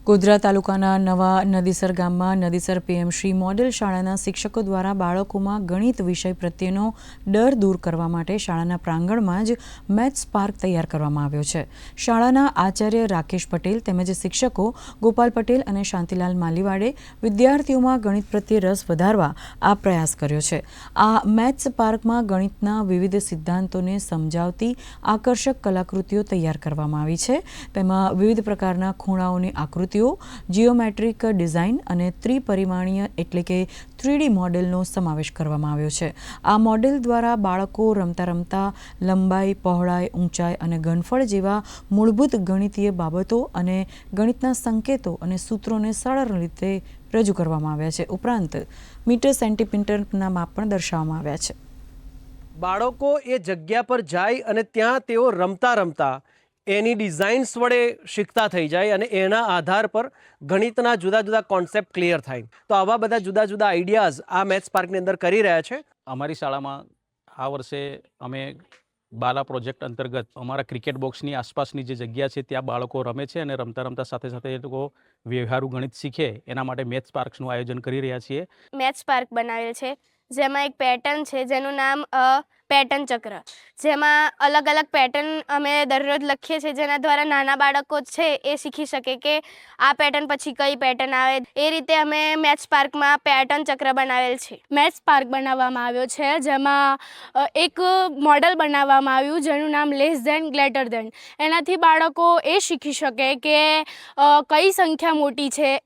ગોધરા તાલુકાના નવા નદીસર ગામમાં નદીસર પીએમશ્રી મોડેલ શાળાના શિક્ષકો દ્વારા બાળકોમાં ગણિત વિષય પ્રત્યેનો ડર દૂર કરવા માટે શાળાના પ્રાંગણમાં જ મેથ્સ પાર્ક તૈયાર કરવામાં આવ્યો છે। શાળાના આચાર્ય રાકેશ પટેલ તેમજ શિક્ષકો ગોપાલ પટેલ અને શાંતિલાલ માલીવાડે વિદ્યાર્થીઓમાં ગણિત પ્રત્યે રસ વધારવા આ પ્રયાસ કર્યો છે। આ મેથ્સ પાર્કમાં ગણિતના વિવિધ સિદ્ધાંતોને સમજાવતી આકર્ષક કલાકૃતિઓ તૈયાર કરવામાં આવી છે। તેમાં વિવિધ પ્રકારના ખૂણાઓની આકૃતિઓ, જીઓમેટ્રિક ડિઝાઇન અને ત્રિપરિમાણીય એટલે કે 3D મોડેલનો સમાવેશ કરવામાં આવ્યો છે। આ મોડેલ દ્વારા બાળકો રમતા રમતા લંબાઈ, પહોળાઈ, ઊંચાઈ અને ઘનફળ જેવા મૂળભૂત ગણિતીય બાબતો અને ગણિતના સંકેતો અને સૂત્રોને સરળ રીતે રજૂ કરવામાં આવ્યા છે। ઉપરાંત મીટર સેન્ટીમીટરના માપ પણ દર્શાવવામાં આવ્યા છે। બાળકો એ જગ્યા પર જાય અને ત્યાં તેઓ રમતા રમતા એની ડિઝાઇન્સ વડે શીખતા થઈ જાય અને એના આધાર પર ગણિતના જુદા જુદા કોન્સેપ્ટ ક્લિયર થાય। તો આવા બધા જુદા જુદા આઈડિયાઝ આ મેથ્સ પાર્કની અંદર કરી રહ્યા છે। અમારી શાળામાં આ વર્ષે અમે બાલા પ્રોજેક્ટ અંતર્ગત અમારા ક્રિકેટ બોક્સની આસપાસની જે જગ્યા છે ત્યાં બાળકો રમે છે અને રમતા રમતા સાથે સાથે એ લોકો વ્યવહારુ ગણિત શીખે એના માટે મેથ્સ પાર્ક્સનું આયોજન કરી રહ્યા છીએ। મેથ્સ પાર્ક બનાવેલ છે જેમાં એક પેટર્ન છે જેનું નામ પેટર્ન ચક્ર, જેમાં અલગ અલગ પેટર્ન અમે દરરોજ લખીએ છીએ જેના દ્વારા નાના બાળકો છે એ શીખી શકે કે આ પેટર્ન પછી કઈ પેટર્ન આવે। એ રીતે અમે મેથ્સ પાર્કમાં પેટર્ન ચક્ર બનાવેલ છે। મેથ્સ પાર્ક બનાવવામાં આવ્યો છે જેમાં એક મોડલ બનાવવામાં આવ્યું જેનું નામ લેસ ધેન ગ્રેટર ધેન। એનાથી બાળકો એ શીખી શકે કે કઈ સંખ્યા મોટી છે